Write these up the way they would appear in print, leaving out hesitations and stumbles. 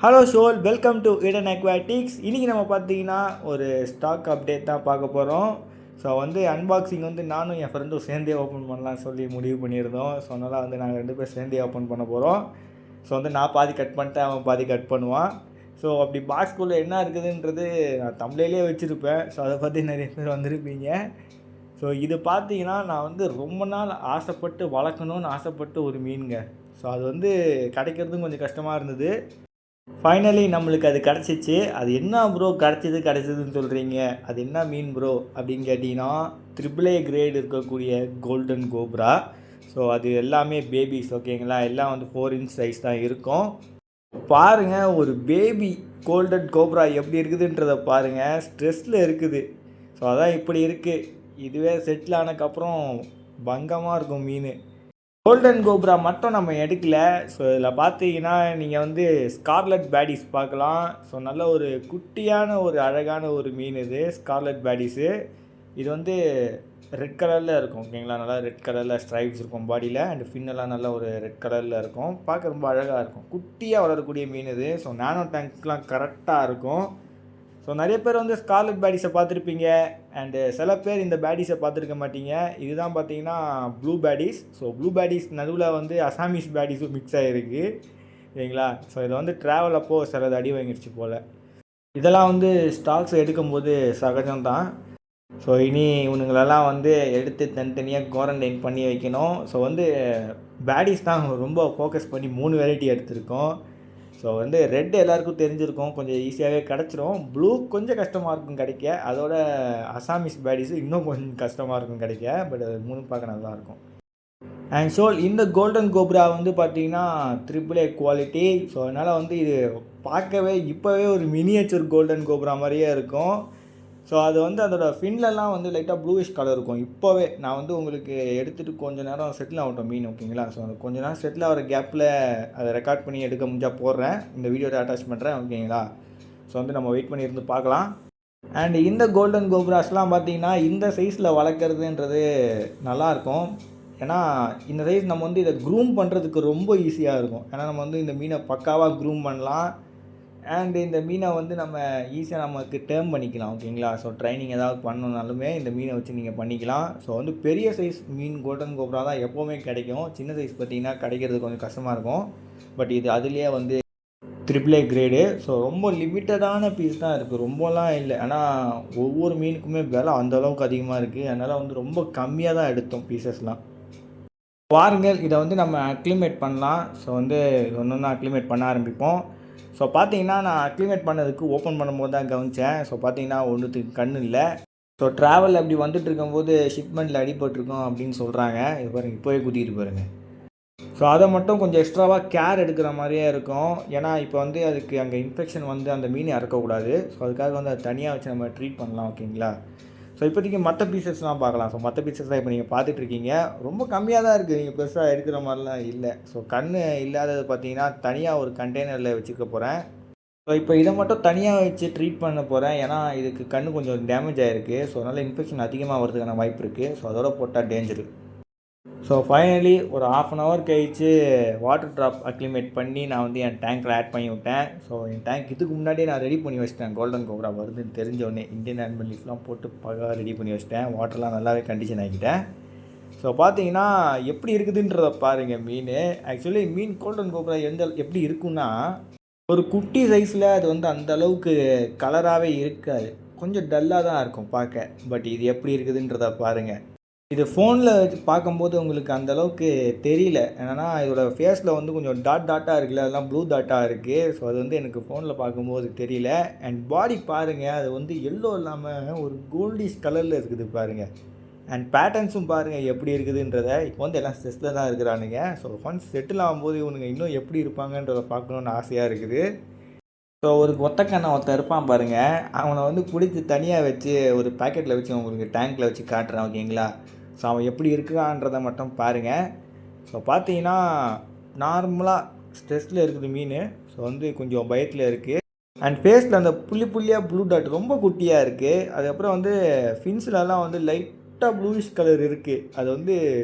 Hello shoal, welcome to Eden Aquatics. இன்றைக்கி நம்ம பார்த்தீங்கன்னா ஒரு ஸ்டாக் அப்டேட் தான் பார்க்க போகிறோம். ஸோ அன்பாக்சிங் நானும் என் ஃப்ரெண்டும் சேர்ந்தே ஓப்பன் பண்ணலாம்னு சொல்லி முடிவு பண்ணியிருந்தோம். ஸோ அதனால் நாங்கள் 2 பேர் சேர்ந்தே ஓப்பன் பண்ண போகிறோம். ஸோ நான் பாதி கட் பண்ணிட்டேன், அவன் பாதி கட் பண்ணுவான். ஸோ அப்படி பாக்ஸ்குள்ளே என்ன இருக்குதுன்றது நான் தம்ப்லையிலே வச்சுருப்பேன். ஸோ அதை பற்றி நிறைய பேர் வந்திருப்பீங்க. ஸோ இது பார்த்தீங்கன்னா நான் ரொம்ப நாள் ஆசைப்பட்டு வளர்க்கணுன்னு ஆசைப்பட்டு ஒரு மீனுங்க. ஸோ அது கிடைக்கிறதும் கொஞ்சம் கஷ்டமாக இருந்தது. ஃபைனலி நம்மளுக்கு அது கிடச்சிச்சு. அது என்ன ப்ரோ கிடச்சிதுன்னு சொல்கிறீங்க, அது என்ன மீன் ப்ரோ அப்படின்னு கேட்டிங்கன்னா, AAA கிரேட் இருக்கக்கூடிய கோல்டன் கோப்ரா. ஸோ அது எல்லாமே பேபிஸ், ஓகேங்களா. எல்லாம் 4 இன்ச் சைஸ் தான் இருக்கும். பாருங்கள், ஒரு பேபி கோல்டன் கோப்ரா எப்படி இருக்குதுன்றதை பாருங்கள். ஸ்ட்ரெஸ்ஸில் இருக்குது. ஸோ அதான் இப்படி இருக்குது. இதுவே செட்டில் ஆனதுக்கப்புறம் பங்கமாக இருக்கும் மீன். கோல்டன் கோப்ரா மட்டும் நம்ம எடுக்கல. ஸோ இதில் பார்த்தீங்கன்னா நீங்கள் ஸ்கார்லட் பேடிஸ் பார்க்கலாம். ஸோ நல்ல ஒரு குட்டியான ஒரு அழகான ஒரு மீன் இது ஸ்கார்லட் பேடிஸு. இது ரெட் கலரில் இருக்கும், ஓகேங்களா. நல்லா ரெட் கலரில் ஸ்ட்ரைப்ஸ் இருக்கும் பாடியில். அண்ட் ஃபின்னெல்லாம் நல்ல ஒரு ரெட் கலரில் இருக்கும். பார்க்க ரொம்ப அழகாக இருக்கும். குட்டியாக வளரக்கூடிய மீன் இது. ஸோ நானோ டேங்க்லாம் கரெக்டாக இருக்கும். ஸோ நிறைய பேர் ஸ்கார்லட் பேடிஸை பார்த்துருப்பீங்க. அண்டு சில பேர் இந்த பேடிஸை பார்த்துருக்க மாட்டீங்க. இதுதான் பார்த்தீங்கன்னா ப்ளூ பேடிஸ். ஸோ ப்ளூ பேடிஸ் நடுவில் அசாமீஸ் பேடிஸும் மிக்ஸ் ஆகிருக்கு, சரிங்களா. ஸோ இதை ட்ராவல் அப்போது சிலது அடி வாங்கிடுச்சு போல். இதெல்லாம் ஸ்டாக்ஸ் எடுக்கும்போது சகஜம்தான். ஸோ இனி இவனுங்களெல்லாம் எடுத்து தனித்தனியாக குவாரண்டைன் பண்ணி வைக்கணும். ஸோ பேடிஸ் தான் ரொம்ப ஃபோக்கஸ் பண்ணி 3 வெரைட்டி எடுத்திருக்கோம். ஸோ ரெட் எல்லாருக்கும் தெரிஞ்சிருக்கும், கொஞ்சம் ஈஸியாகவே கிடச்சிரும். ப்ளூ கொஞ்சம் கஷ்டமாக இருக்கும் கிடைக்க. அதோட அசாமிஸ் பேடிஸு இன்னும் கொஞ்சம் கஷ்டமாக இருக்கும் கிடைக்க. பட் அது 3 பார்க்க நல்லாயிருக்கும். அண்ட் ஸோ இந்த கோல்டன் கோப்ரா பார்த்தீங்கன்னா AAA குவாலிட்டி. ஸோ அதனால் இது பார்க்கவே இப்போவே ஒரு மினியேச்சர் கோல்டன் கோப்ரா மாதிரியே இருக்கும். ஸோ அது அதோட ஃபின்லலாம் லைட்டாக ப்ளூயிஷ் கலர் இருக்கும். இப்போவே நான் உங்களுக்கு எடுத்துகிட்டு கொஞ்சம் நேரம் செட்டில் ஆகட்டும் மீன், ஓகேங்களா. ஸோ அந்த கொஞ்சம் நேரம் செட்டில் ஆகிற கேப்பில் அதை ரெக்கார்ட் பண்ணி எடுக்க முடிஞ்சால் போடுறேன், இந்த வீடியோவை அட்டாச் பண்ணுறேன், ஓகேங்களா. ஸோ நம்ம வெயிட் பண்ணி இருந்து பார்க்கலாம். அண்ட் இந்த கோல்டன் கோப்ராஸ்லாம் பார்த்தீங்கன்னா இந்த சைஸில் வளர்க்குறதுன்றது நல்லாயிருக்கும். ஏன்னா இந்த சைஸ் நம்ம இதை க்ரூம் பண்ணுறதுக்கு ரொம்ப ஈஸியாக இருக்கும். ஏன்னா நம்ம இந்த மீனை பக்காவாக க்ரூம் பண்ணலாம். அண்ட் இந்த மீனை நம்ம ஈஸியாக நமக்கு டேர்ம் பண்ணிக்கலாம், ஓகேங்களா. ஸோ ட்ரைனிங் ஏதாவது பண்ணணுனாலுமே இந்த மீனை வச்சு நீங்கள் பண்ணிக்கலாம். ஸோ பெரிய சைஸ் மீன் கோல்டன் கோப்ரா தான் எப்போவுமே கிடைக்கும். சின்ன சைஸ் பார்த்திங்கன்னா கிடைக்கிறது கொஞ்சம் கஷ்டமாக இருக்கும். பட் இது அதுலேயே AAA கிரேடு. ஸோ ரொம்ப லிமிட்டடான பீஸ் தான் இருக்குது, ரொம்பலாம் இல்லை. ஆனால் ஒவ்வொரு மீனுக்குமே விலை அந்தளவுக்கு அதிகமாக இருக்குது. அதனால் ரொம்ப கம்மியாக தான் எடுத்தோம் பீசஸ்லாம். பாருங்கள், இதை நம்ம அக்ளிமேட் பண்ணலாம். ஸோ ஒன்று அக்ளிமேட் பண்ண ஆரம்பிப்போம். ஸோ பார்த்தீங்கன்னா நான் அக்ளிமேட் பண்ணதுக்கு ஓப்பன் பண்ணும்போது தான் கவனித்தேன். ஸோ பார்த்தீங்கன்னா ஒன்றுத்துக்கு கண் இல்லை. ஸோ ட்ராவல் அப்படி வந்துட்டு இருக்கும்போது ஷிப்மெண்ட்டில் அடிபட்டிருக்கோம் அப்படின்னு சொல்கிறாங்க. இது பாருங்கள், இப்போவே குத்திட்டு பாருங்கள். ஸோ அதை மட்டும் கொஞ்சம் எக்ஸ்ட்ராவாக கேர் எடுக்கிற மாதிரியே இருக்கும். ஏன்னா இப்போ அதுக்கு அங்கே இன்ஃபெக்ஷன் அந்த மீனை இறக்கக்கூடாது. ஸோ அதுக்காக அதை தனியாக வச்சு நம்ம ட்ரீட் பண்ணலாம், ஓகேங்களா. ஸோ இப்போதைக்கு மற்ற பீசஸ்லாம் பார்க்கலாம். ஸோ மற்ற பீசஸ்லாம் இப்போ நீங்கள் பார்த்துட்ருக்கீங்க, ரொம்ப கம்மியாக தான் இருக்குது. நீங்கள் பெருசாக எடுக்கிற மாதிரிலாம் இல்லை. ஸோ கண் இல்லாதது பார்த்தீங்கன்னா தனியாக ஒரு கண்டெய்னரில் வச்சுக்க போகிறேன். ஸோ இப்போ இதை மட்டும் தனியாக வச்சு ட்ரீட் பண்ண போகிறேன். ஏன்னா இதுக்கு கண் கொஞ்சம் டேமேஜ் ஆகிருக்கு. ஸோ அதனால் இன்ஃபெக்ஷன் அதிகமாக வரதுக்கான வாய்ப்பு இருக்குது. ஸோ அதோட போட்டால் டேஞ்சரு. ஸோ ஃபைனலி ஒரு 1/2 அன் ஹவர் கழிச்சு வாட்டர் ட்ராப் அக்ளிமேட் பண்ணி நான் என் டேங்க்கில் ஆட் பண்ணி விட்டேன். ஸோ என் டேங்க் இதுக்கு முன்னாடியே நான் ரெடி பண்ணி வச்சிட்டேன். கோல்டன் கோப்ரா வருதுன்னு தெரிஞ்சோடனே இந்தியன் அனிமல் லீஃப்லாம் போட்டு பகா ரெடி பண்ணி வச்சிட்டேன். வாட்டர்லாம் நல்லாவே கண்டிஷன் ஆகிக்கிட்டேன். ஸோ பார்த்தீங்கன்னா எப்படி இருக்குதுன்றதை பாருங்கள் மீன். ஆக்சுவலி மீன் கோல்டன் கோப்ரா எப்படி இருக்குன்னா, ஒரு குட்டி சைஸில் அது அந்த அளவுக்கு கலராகவே இருக்காது, கொஞ்சம் டல்லாக தான் இருக்கும் பார்க்க. பட் இது எப்படி இருக்குதுன்றதை பாருங்கள். இது ஃபோனில் வச்சு பார்க்கும்போது உங்களுக்கு அந்தளவுக்கு தெரியல. என்னென்னா இதோட ஃபேஸில் கொஞ்சம் டாட்டாக இருக்குல்ல, அதெல்லாம் ப்ளூ டாட்டாக இருக்குது. ஸோ அது எனக்கு ஃபோனில் பார்க்கும்போது தெரியல. அண்ட் பாடி பாருங்கள், அது எல்லோ இல்லாமல் ஒரு கோல்டிஷ் கலரில் இருக்குது பாருங்கள். அண்ட் பேட்டர்ன்ஸும் பாருங்கள் எப்படி இருக்குதுன்றதை. இப்போ எல்லாம் ஸ்ட்ரெஸ்ஸில் தான் இருக்கிறானுங்க. ஸோ ஒன்ஸ் செட்டில் ஆகும்போது இவனுங்க இன்னும் எப்படி இருப்பாங்கன்றதை பார்க்கணுன்னு ஆசையாக இருக்குது. ஸோ ஒரு ஒத்தக்கண்ணை ஒருத்தன் இருப்பான் பாருங்கள், அவனை பிடிச்சி தனியாக வச்சு ஒரு பேக்கெட்டில் வச்சு உங்களுக்கு டேங்க்கில் வச்சு காட்டுறான், ஓகேங்களா. ஸோ அவன் எப்படி இருக்கிறான்றதை மட்டும் பாருங்கள். ஸோ பார்த்தீங்கன்னா நார்மலாக ஸ்ட்ரெஸ்ஸில் இருக்குது மீன். ஸோ கொஞ்சம் பயத்தில் இருக்குது. அண்ட் ஃபேஸில் அந்த புள்ளியாக ப்ளூ டாட் ரொம்ப குட்டியாக இருக்குது. அதுக்கப்புறம் ஃபின்ஸ்லலாம் லைட்டாக ப்ளூயிஷ் கலர் இருக்குது. அது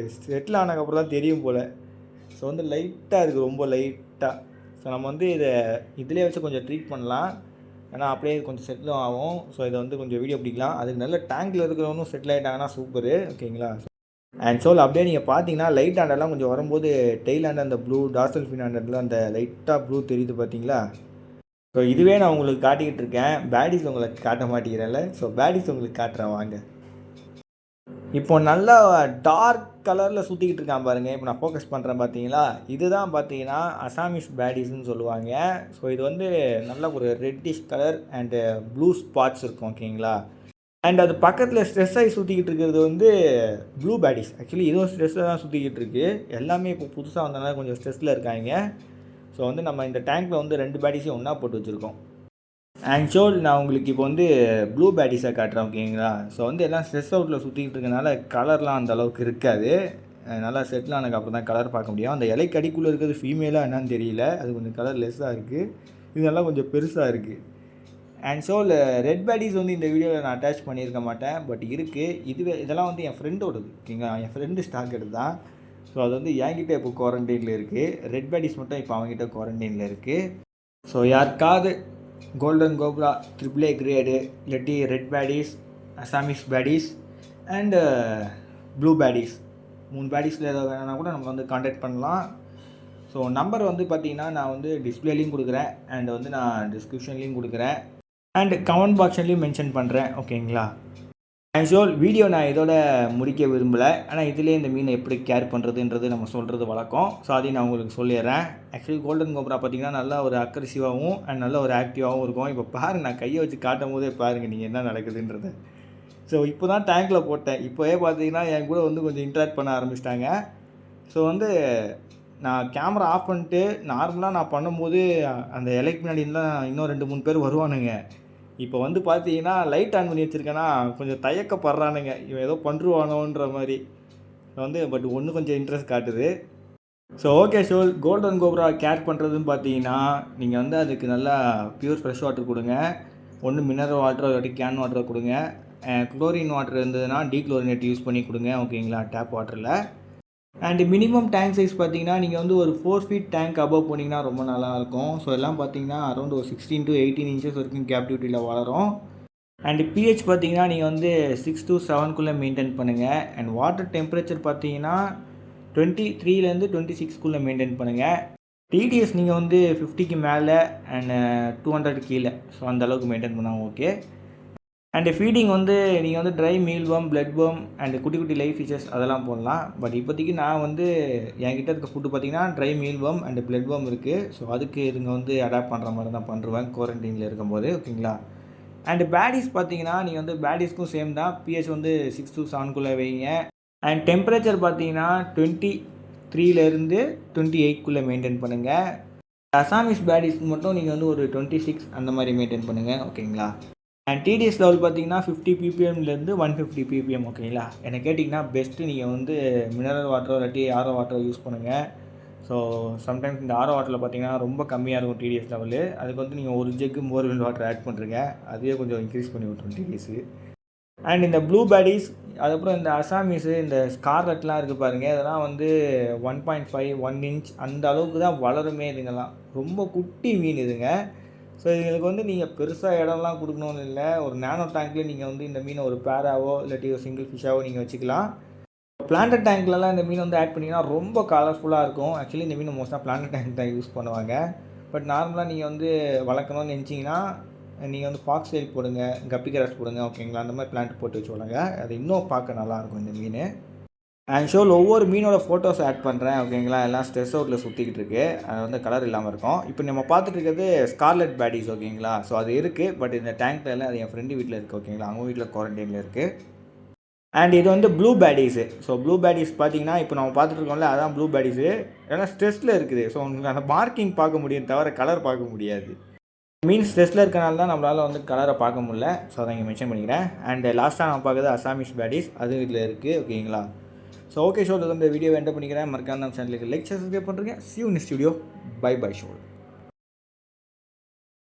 செட்டில் ஆனதுக்கப்புறம் தான் தெரியும் போல். ஸோ லைட்டாக இருக்குது, ரொம்ப லைட்டாக. ஸோ நம்ம வந்து இதிலே வச்சு கொஞ்சம் ட்ரீட் பண்ணலாம், ஏன்னா அப்படியே கொஞ்சம் செட்டிலும் ஆகும். ஸோ இதை வந்து கொஞ்சம் வீடியோ பிடிக்கலாம். அதுக்கு நல்ல டேங்கில் இருக்கிறவனும் செட்டில் ஆகிட்டாங்கன்னா சூப்பரு, ஓகேங்களா. அண்ட் ஸோல் அப்படியே நீங்கள் பார்த்தீங்கன்னா லைட் ஹேண்டெல்லாம் கொஞ்சம் வரும்போது டெய்ல் ஹேண்ட் அந்த ப்ளூ டார்சல் ஃபின் ஹேண்டில் அந்த லைட்டாக ப்ளூ தெரியுது பார்த்தீங்களா. ஸோ இதுவே நான் உங்களுக்கு காட்டிக்கிட்டு இருக்கேன், பேடிஸ் உங்களுக்கு காட்ட மாட்டேங்கிறேன்ல. ஸோ பேடிஸ் உங்களுக்கு காட்டுறேன் வாங்க. இப்போ நல்லா டார்க் கலரில் சுற்றிக்கிட்டு இருக்கான் பாருங்கள். இப்போ நான் ஃபோக்கஸ் பண்ணுறேன் பார்த்தீங்களா, இதுதான் பார்த்தீங்கன்னா அசாமிஸ் பேடிஸ்ன்னு சொல்லுவாங்க. ஸோ இது வந்து நல்ல ஒரு reddish colour and blue spots இருக்கும், ஓகேங்களா. அண்ட் அது பக்கத்தில் ஸ்ட்ரெஸ் ஆகி சுற்றிக்கிட்டு இருக்கிறது வந்து ப்ளூ பேடிஸ். ஆக்சுவலி இதுவும் ஸ்ட்ரெஸ்ஸில் தான் சுற்றிக்கிட்டு இருக்குது. எல்லாமே இப்போ புதுசாக வந்தனால கொஞ்சம் ஸ்ட்ரெஸ்ஸில் இருக்காங்க. ஸோ வந்து நம்ம இந்த டேங்க்கில் வந்து 2 பேடிஸையும் ஒன்றா போட்டு வச்சுருக்கோம். அண்ட் ஷோல் நான் உங்களுக்கு இப்போ வந்து ப்ளூ பேடிஸை காட்டுறேன், ஓகேங்களா. ஸோ வந்து எல்லாம் ஸ்ட்ரெஸ் அவுட்டில் சுற்றிக்கிட்டு இருக்கனால கலர்லாம் அந்த அளவுக்கு இருக்காது. நல்லா செட்டில் ஆனதுக்கு அப்புறம் தான் கலர் பார்க்க முடியும். அந்த இலைக்கு அடிக்குள்ளே இருக்கிறது ஃபீமேலாக என்னன்னு தெரியல, அது கொஞ்சம் கலர் லெஸ்ஸாக இருக்குது. இதெல்லாம் கொஞ்சம் பெருசாக இருக்குது. அண்ட் ஸோ ரெட் பேடிஸ் வந்து இந்த வீடியோவில் நான் அட்டாச் பண்ணியிருக்க மாட்டேன், பட் இருக்குது. இதெல்லாம் வந்து என் ஃப்ரெண்டோடது, ஓகேங்களா. என் ஃப்ரெண்டு ஸ்டாக் எடுத்து தான். ஸோ அது வந்து என்கிட்ட இப்போ குவாரண்டைனில் இருக்குது. ரெட் பேடிஸ் மட்டும் இப்போ அவங்ககிட்ட குவாரண்டைனில் இருக்குது. ஸோ யாருக்காவது கோல்டன் கோப்ரா AAA கிரேடு இல்லாட்டி ரெட் பேடிஸ், அசாமிஸ் பேடிஸ் அண்டு ப்ளூ பேடிஸ் 3 பேடிஸில் ஏதாவது வேணும்னா கூட நம்ம வந்து கான்டாக்ட் பண்ணலாம். ஸோ நம்பர் வந்து பார்த்திங்கன்னா நான் வந்து டிஸ்பிளேலையும் கொடுக்குறேன் அண்ட் வந்து நான் டிஸ்கிரிப்ஷன்லேயும் கொடுக்குறேன் அண்ட் கமெண்ட் பாக்ஸ்லேயும் மென்ஷன் பண்ணுறேன், ஓகேங்களா. அண்ட் ஷோல் வீடியோ நான் இதோட முடிக்க விரும்பலை, ஆனால் இதிலே இந்த மீனை எப்படி கேர் பண்ணுறதுன்றது நம்ம சொல்கிறது வழக்கம். ஸோ அதையும் நான் உங்களுக்கு சொல்லிடுறேன். ஆக்சுவலி கோல்டன் கோப்ரா பார்த்திங்கன்னா நல்லா ஒரு அக்ரெசிவாகவும் அண்ட் நல்ல ஒரு ஆக்டிவாகவும் இருக்கும். இப்போ பாருங்கள், நான் கையை வச்சு காட்டும் போதே பாருங்கள் நீங்கள் என்ன நடக்குதுன்றது. ஸோ இப்போ தான் டேங்க்கில் போட்டேன். இப்போவே பார்த்தீங்கன்னா என் கூட வந்து கொஞ்சம் இன்ட்ராக்ட் பண்ண ஆரம்பிச்சிட்டாங்க. ஸோ வந்து நான் கேமரா ஆஃப் பண்ணிட்டு நார்மலாக நான் பண்ணும்போது அந்த இலைக்கு முன்னாடி இன்னும் 2-3 பேர் வருவானுங்க. இப்போ வந்து பார்த்தீங்கன்னா லைட் ஆன் பண்ணி வச்சுருக்கேன்னா கொஞ்சம் தயக்கப்படுறானுங்க, இவன் ஏதோ பண்ணுருவானோன்ற மாதிரி. வந்து பட் ஒன்று கொஞ்சம் இன்ட்ரெஸ்ட் காட்டுது. So okay shoal, golden cobra care பண்ணுறதுன்னு பார்த்தீங்கன்னா நீங்கள் வந்து அதுக்கு நல்லா பியூர் ஃப்ரெஷ் வாட்டர் கொடுங்க. ஒன்று மினரல் வாட்டரோ இல்லாட்டி கேன் வாட்டரோ கொடுங்க. குளோரின் வாட்டர் இருந்ததுன்னா டீக்ளோரினேட் யூஸ் பண்ணி கொடுங்க, ஓகேங்களா, டேப் வாட்டரில். அண்டு மினிமம் டேங்க் சைஸ் பார்த்தீங்கன்னா நீங்கள் வந்து ஒரு 4 feet டேங்க் அபவ் போனீங்கன்னா ரொம்ப நல்லாயிருக்கும். ஸோ எல்லாம் பார்த்தீங்கன்னா அரௌண்ட் ஒரு 16 to 18 inches வரைக்கும் கேப்டிவிட்டியில் வளரும். அண்டு பிஹெச் பார்த்தீங்கன்னா நீங்கள் வந்து 6 to 7 மெயின்டைன் பண்ணுங்கள். அண்ட் வாட்டர் டெம்பரேச்சர் பார்த்தீங்கன்னா 23 to 26 மெயின்டைன் பண்ணுங்கள். டிடிஎஸ் நீங்கள் வந்து 50க்கு மேலே அண்ட் 200 கீழே, ஸோ அந்தளவுக்கு மெயின்டைன் பண்ணால் ஓகே. அண்டு ஃபீடிங் வந்து நீங்கள் வந்து ட்ரை மீல் பம், பிளட் பம் அண்டு குட்டி குட்டி லைஃப் ஃபிஷஸ் அதெல்லாம் போடலாம். பட் இப்போதைக்கு நான் வந்து என்கிட்ட இருக்க ஃபுட்டு பார்த்திங்கன்னா ட்ரை மீல் பம் அண்டு பிளட் பம் இருக்குது. ஸோ அதுக்கு இதுங்க வந்து அடாப்ட் பண்ணுற மாதிரி தான் பண்ணுவேன் குவாரண்டைனில் இருக்கும்போது, ஓகேங்களா. அண்டு பேடிஸ் பார்த்தீங்கன்னா நீங்கள் வந்து பேடிஸ்க்கும் சேம் தான். பிஹெச் வந்து 6 to 7 வைங்க. அண்ட் டெம்பரேச்சர் பார்த்தீங்கன்னா 23 to 28 மெயின்டைன் பண்ணுங்கள். அசாமிஸ் பேடிஸ்க்கு மட்டும் நீங்கள் வந்து ஒரு 26 அந்த மாதிரி மெயின்டைன் பண்ணுங்கள், ஓகேங்களா. அண்ட் டிடிஎஸ் லெவல் பார்த்தீங்கன்னா 50 ppm 150 ppm, ஓகேங்களா. என்னை கேட்டிங்கன்னா பெஸ்ட்டு நீங்கள் வந்து மினரல் வாட்டரோ இல்லாட்டி ஆரோ வாட்டரோ யூஸ் பண்ணுங்கள். ஸோ சம்டைம்ஸ் இந்த ஆரோ வாட்டரில் பார்த்தீங்கன்னா ரொம்ப கம்மியாக இருக்கும் டிடிஎஸ் லெவலு. அதுக்கு வந்து நீங்கள் ஒரு ஜெக்கு போர்வெல் வாட்டர் ஆட் பண்ணுறீங்க, அதுவே கொஞ்சம் இன்க்ரீஸ் பண்ணி விட்ரும் டிடிஎஸ்ஸு. அண்ட் இந்த ப்ளூ பேடிஸ், அதுக்கப்புறம் இந்த அசாமிஸு, இந்த ஸ்கார்லெட்லாம் இருக்குது பாருங்கள், இதெல்லாம் வந்து 1.5 1 inch அந்த அளவுக்கு தான் வளருமே. இதுங்கெல்லாம் ரொம்ப குட்டி மீன் இதுங்க. ஸோ இதுங்களுக்கு வந்து நீங்கள் பெருசாக இடம்லாம் கொடுக்கணும்னு இல்லை, ஒரு நேனோ டேங்க்லேயே நீங்கள் வந்து இந்த மீனை ஒரு பேராவோ இல்லாட்டி ஒரு சிங்கிள் ஃபிஷ்ஷாவோ நீங்கள் வச்சுக்கலாம். பிளான்ட் டேங்க்லலாம் இந்த மீன் வந்து ஆட் பண்ணிங்கன்னா ரொம்ப கலர்ஃபுல்லாக இருக்கும். ஆக்சுவலி இந்த மீன் மோஸ்ட்டாக பிளான்ட் டேங்க் தான் யூஸ் பண்ணுவாங்க. பட் நார்மலாக நீங்கள் வந்து வளர்க்கணும்னு நினச்சிங்கன்னா நீங்கள் வந்து ஃபாக்ஸ் டெயில் போடுங்க, கப்பி கிராஸ் போடுங்க, ஓகேங்களா. அந்த மாதிரி பிளான்ட் போட்டு வச்சு வளங்க, அது இன்னும் பார்க்க நல்லாயிருக்கும் இந்த மீன். அண்ட் ஷோல் ஒவ்வொரு மீனோட ஃபோட்டோஸ் ஆட் பண்ணுறேன், ஓகேங்களா. எல்லாம் ஸ்ட்ரெஸ் அவுட்டில் சுற்றிக்கிட்டு இருக்குது, அது வந்து கலர் இல்லாமல் இருக்கும். இப்போ நம்ம பார்த்துட்டு இருக்கிறது ஸ்கார்லெட் பேடிஸ், ஓகேங்களா. ஸோ அது இருக்குது, பட் இந்த டேங்க்கில் எல்லாம் அது என் ஃப்ரெண்டு வீட்டில் இருக்குது, ஓகேங்களா. அவங்க வீட்டில் குவாரண்டைனில் இருக்குது. அண்ட் இது வந்து ப்ளூ பேடிஸு. ஸோ ப்ளூ பேடிஸ் பார்த்தீங்கன்னா இப்போ நம்ம பார்த்துட்டு இருக்கோம்ல, அதான் ப்ளூ பேடிஸு. ஏன்னா ஸ்ட்ரெஸ்ஸில் இருக்குது. ஸோ உங்களுக்கு அந்த மார்க்கிங் பார்க்க முடியும் தவிர கலர் பார்க்க முடியாது. மீன் ஸ்ட்ரெஸ்ஸில் இருக்கனால தான் நம்மளால் வந்து கலரை பார்க்க முடியல. ஸோ அதை இங்கே மென்ஷன் பண்ணிக்கிறேன். அண்ட் லாஸ்ட்டாக நம்ம பார்க்குறது அசாமிஸ் பேடிஸ், அது இதில் இருக்குது, ஓகேங்களா. ஸோ ஓகே ஷோ, இந்த வீடியோ என்ட் பண்ணிக்கிறேன். மறக்காம நம்ம சேனலுக்கு லைக் சப்ஸ்கிரைப் பண்ணுறேங்க. See you in the studio. Bye bye show.